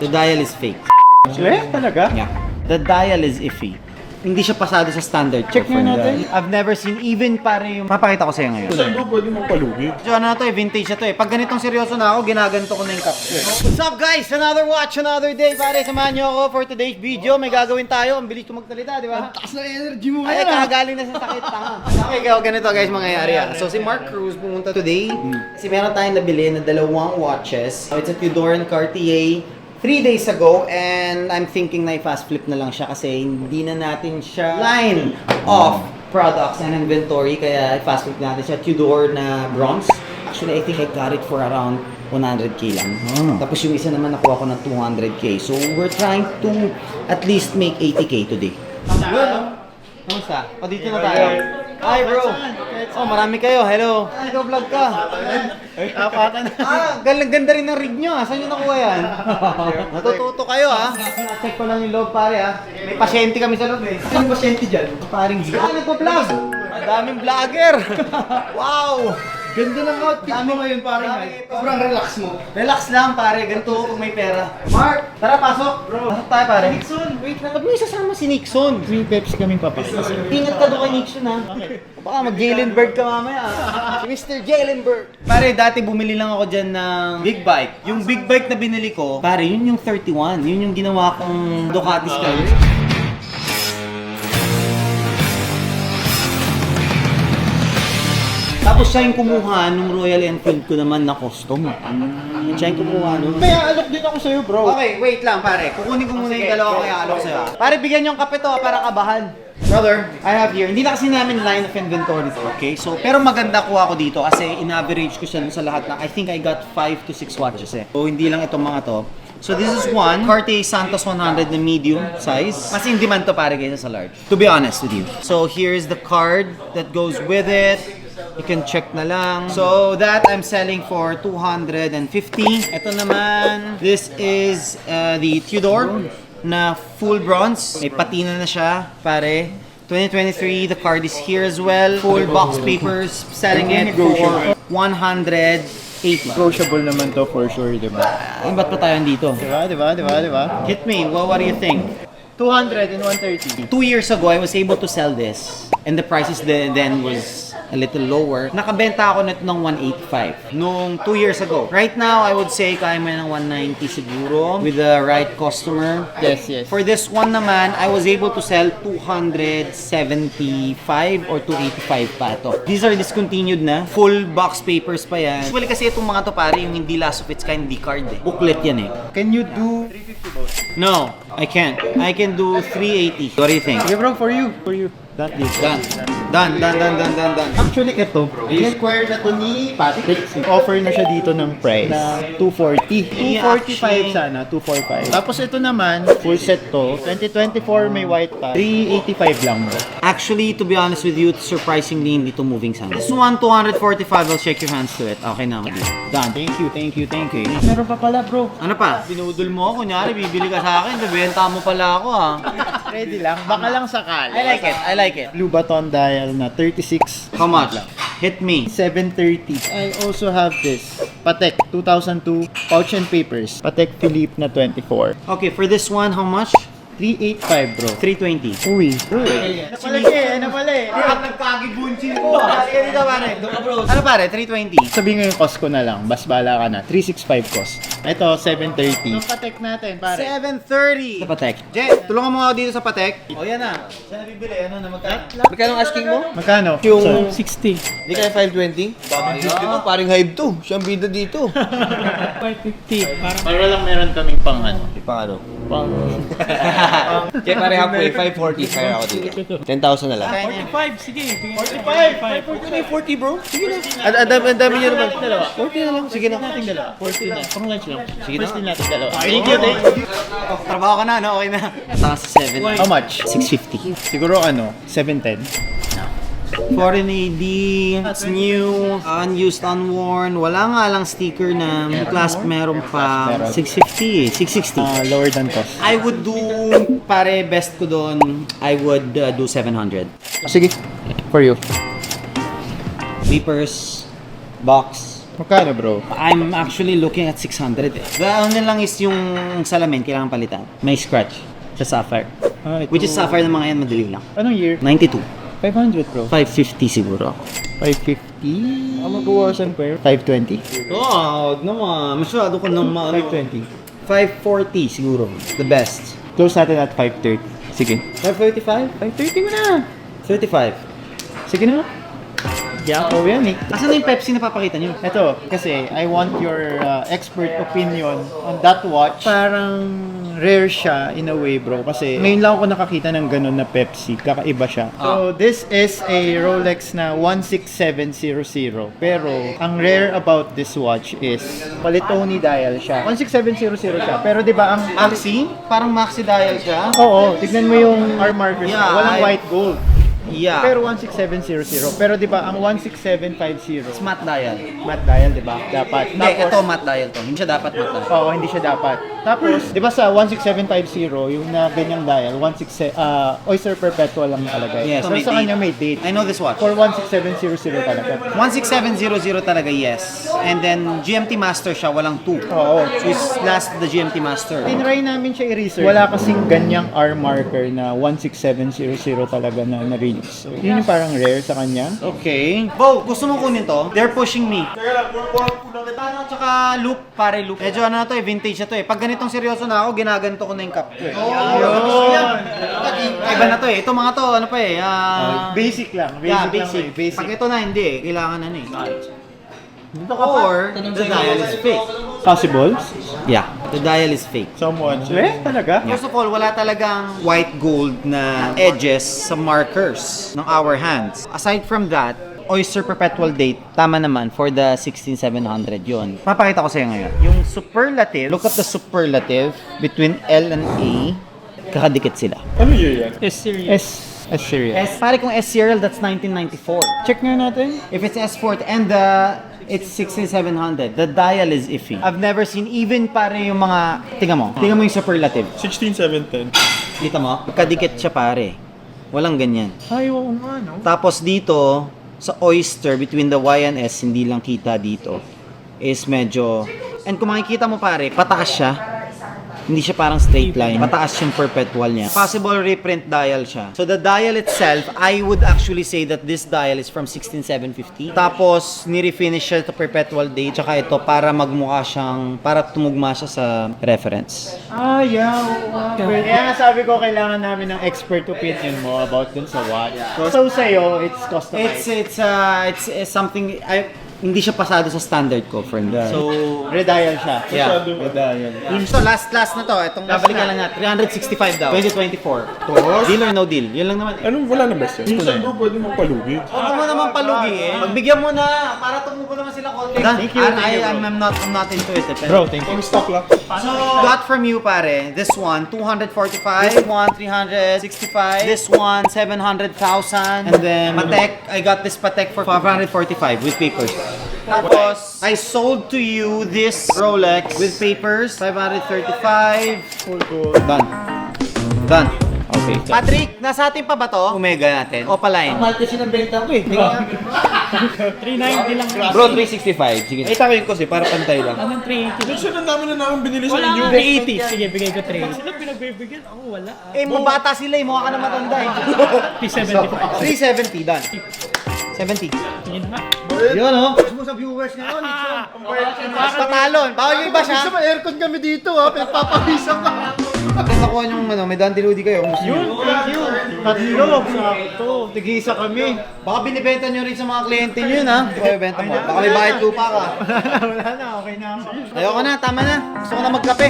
The dial is fake. Talaga? Yeah. The dial is iffy. Hindi siya pasado sa standard. Check for nga the- natin. I've never seen even pare yung... Papakita ko sa'yo ngayon. Saan bro pwede mong palugi? So ano na to eh, vintage na to eh. Pag ganitong seryoso na ako, ginaganto ko na yung cups ko eh. What's up guys? Another watch, another day. Pare, samahan nyo ako for today's video. May gagawin tayo. Ang bilis ko magsalita, di ba? Taas na energy mo Ay, kakagaling na sa sakit. Tama. Okay, ganito guys mangyayari ah. So si Mark Cruz pumunta today. Kasi meron tayong nabili na dalawang watches. So, it's a Tudor and Cartier 3 days ago, and I'm thinking na i-fast flip na lang siya kasi hindi na natin siya line of products and inventory, kaya i-fast flip natin siya. Tudor na bronze. Actually, I think I got it for around 100k lang. Tapos yung isa naman nakuha ko ng 200k. So we're trying to at least make 80k today. Kamusta? O dito na tayo. Hi bro! Oh, marami kayo. Hello. Nag-vlog ka. Ganda rin ng rig nyo ah. Saan nyo nakuha yan? Natututo kayo ah. Check ko lang yung loob pare ah. May pasyente kami sa loob eh. Saan yung pasyente dyan? Paring Z. Nagpa-vlog! Daming vlogger! Wow! Ganda ng outfit mo ngayon parang sobrang relax mo. Relax lang pare, ganito kung may pera. Mark, tara pasok. Bro, pasok tayo pare. Nixon, wait lang. Ba't mo isasama si Nixon? 3 Pepsi kaming papasok. Ingat ka doon kay Nixon ha. Baka mag-Jalenberg ka mamaya. Si Mr. Jalenberg. Pare, dati bumili lang ako dyan ng big bike. Yung big bike na binili ko, pare, yun yung 31. Yun yung ginawa kong Ducati Skyline. Tapos siya yung kumuha nung Royal Enfield ko naman na custom. Siya yung kumuha nung... May alok din ako sa'yo bro. Okay, wait lang pare. Kukunin ko muna yung dalawa kaya alok sa'yo. Pare, bigyan yung kape to para kabahan. Brother, I have here. Hindi na kasi namin line of inventory to, okay? So, pero maganda kuha ko dito kasi in-average ko siya sa lahat na I think I got 5 to 6 watches eh. So, hindi lang itong mga to. So this is one, Cartier Santos 100 na medium size. Mas in demand to pare kaysa sa large. To be honest with you. So here's the card that goes with it. You can check na lang. So that I'm selling for 250. Ito naman, this is the Tudor na full bronze. May patina na siya, pare. 2023, the card is here as well. Full box papers, selling it for 180. Negotiable naman to for sure, di ba? Ba't pa tayo dito? Diba? Hit me, what do you think? 200 and 130. 2 years ago, I was able to sell this and the prices then was a little lower. Nakabenta ako nito ng 185 nung 2 years ago. Right now, I would say kaya mo ng 190 siguro with the right customer. Yes. For this one naman, I was able to sell 275 or 285 pa to. These are discontinued na. Full box papers pa yan. Usually kasi itong mga to pare, yung hindi last of its kind, hindi card eh. Booklet yan eh. Can you do 350 both? No, I can't. I can do 380. What do you think? Okay bro, for you. That this. Done. Actually, ito bro. Square na to ni Patrick. Offer na siya dito ng price na 240. 245 sana, 245. Tapos ito naman, full set to. 2024 may white pa. 385 lang bro. Actually, to be honest with you, surprisingly hindi to moving sana. This one, 245. I'll shake your hands to it. Okay na ako dito. Done. Thank you. Meron pa pala bro. Ano pa? Binudol mo ako. Kunyari, bibili ka sa akin. Bibenta mo pala ako ha. Ready lang. Baka lang sakali. I like it. Blue Baton dial na 36. How much? Hit me. 730. I also have this. Patek 2002 pouch and papers. Patek Philippe na 24. Okay, for this one, how much? 385 bro. 320. Uy. Napalagi. Nagkagibunsin ko. Halika dito pare. Ano pare? 320. Sabihin nga yung cost ko na lang. Bas bala ka na. 365 cost. Ito, 730. Yung Patek natin, pare. 730. Sa Patek. Je, tulungan mo ako dito sa Patek. O yan na. Saan na bibili? Ano na magkano? Magkano ang asking mo? Magkano? Yung 60. Hindi kaya 520? Bakit dito? Paring hive to. Siyang bida dito. 550. Para lang meron kaming pang ano. Pang ano? Pang... Kaya pare halfway, 540. Kaya ako dito. 10,000 na lang. 45, sige. 40 bro. Sige na. Ang dami niya naman. 40 na lang. Sige na. Nating dalawa. 40 na. Pang lunch lang. Sige na. First din natin dalawa. Thank you. Trabaho ka na, no? Okay na. Taas sa 7. How much? 650. Siguro ano, 710. Foreign AD, it's new, unused, unworn. Wala nga lang sticker na clasp meron pa. 650 eh, 660. Lower than cost. I would do, pare, best ko doon, I would do 700. Sige. For you. Beepers, box, Magkano bro? I'm actually looking at 600 eh. The only lang is yung salamin, kailangan palitan. May scratch sa Sapphire. Which is Sapphire ng mga yan, madali lang. Anong year? 92. 500 bro. 550 siguro ako. 550? Ang magbawasan pa yun? 520? Oh, naman. Masyado ko naman. 520. 540 siguro. The best. Close natin at 530. Sige. 535? 530 mo na. 35. Sige na. Yako yan eh. Asan na yung Pepsi na papakita nyo? Ito, kasi I want your expert opinion on that watch. Parang rare siya in a way bro. Kasi ngayon lang ako nakakita ng ganun na Pepsi. Kakaiba siya. So this is a Rolex na 16700. Pero ang rare about this watch is Palitoni dial siya. 16700 siya. Pero di ba ang Maxi? Parang Maxi dial siya? Oo, tignan mo yung R markers. Yeah, Walang white gold. Yeah. Pero 16700. Pero di ba ang 16750 It's matte dial. matte dial, di ba? Dapat. Hindi, ito matte dial to. Hindi siya dapat matte dial. Oo, hindi siya dapat. Tapos, di ba sa 16750, yung na ganyang dial, Oyster Perpetual lang nakalagay. Yes, So may sa date. kanya may date. I know this watch. For 16700 talaga. 16700 talaga, yes. And then GMT Master siya, walang 2. Oo. So it's last the GMT Master. Tinry namin siya i-research. Wala kasing ganyang R marker na 16700 talaga na na-release. So, yun yung parang rare sa kanya. Okay. Bo, gusto mo kunin to? They're pushing me. Ano, tsaka loop, pare loop. Medyo ano na to eh, vintage na to eh. Pag ganitong seryoso na ako, ginaganto ko na yung cup ko eh. Iba na to eh. Ito mga to, ano pa eh. Basic lang. Basic, Yeah, lang. basic. Basic. Pag ito na, hindi eh. Kailangan na eh. Or, the dial is fake. Possible? Yeah, the dial is fake. Someone. Talaga? First of all, wala talagang white gold na edges sa markers ng our hands. Aside from that, Oyster Perpetual Date, tama naman, for the 16700 yun. Papakita ko sa'yo ngayon. Yung superlative, look at the superlative between L and A, kakadikit sila. Ano year yan? S series. Pare kung S serial, that's 1994. Check nga natin. If it's S40 and it's 16700, the dial is iffy. I've never seen even pare yung mga, tingnan mo yung superlative. 16710. Dito mo, kadikit siya pare. Walang ganyan. Ay, oo nga, no? Tapos dito, sa Oyster, between the Y and S, hindi lang kita dito, is medyo, and kung makikita mo pare, pataas siya. Hindi siya parang straight line. Pataas yung perpetual niya. Possible reprint dial siya. So the dial itself, I would actually say that this dial is from 16750. Tapos, nirefinish siya to perpetual date. Tsaka ito, para magmukha siyang, para tumugma siya sa reference. Yeah, oo nga. Kaya nga sabi ko, kailangan namin ng expert opinion mo about dun sa watch. So sa'yo, it's customized. It's something, hindi siya pasado sa standard ko for me. So, Redial siya. yeah. Redial. So last na to, itong babalikan lang na 365 daw. 2024. Deal or no deal? Yun lang naman. Anong wala na best yun? Minsan bro, pwede mong palugi. Huwag mo naman palugi eh. Magbigyan mo na para tumubo naman sila konti. Thank you, I'm not into it. Bro, thank you. Pang stock lang. So, got from you pare, this one 245, this one 365, this one 700,000, and then Patek, I got this Patek for 545 with papers. Tapos, I sold to you this Rolex with papers, 535. Done. Done. Okay. Patrick, nasa atin pa ba to? Omega natin. Opaline. Mahal kasi ng benta ko eh. 390 lang. Bro, 365. Sige. Ay, takin ko kasi, para pantay lang. Anong 380? Minsan ang dami na namin binili sa Wala inyo. nga 380. Sige, bigay ko 380. Sila pinagbibigyan? Ako wala ah. Eh, mga bata sila eh. Mukha ka na matanda eh. 370. 375. Done. 70. Sige na. Yun oh. Gusto mo sa viewers ngayon. Mas patalon. Bawal yung iba siya. May aircon kami dito ha, pinagpapawisan ka. Nakuha yung ano, may dantiludi kayo. Yun, thank you. Tatlo, sakto. Tig-isa kami. Baka binibenta nyo rin sa mga kliyente nyo yun ha. Baka ibenta mo. Baka may bayad lupa ka. Wala na, okay na ako. Ayoko na, tama na. Gusto ko na magkape.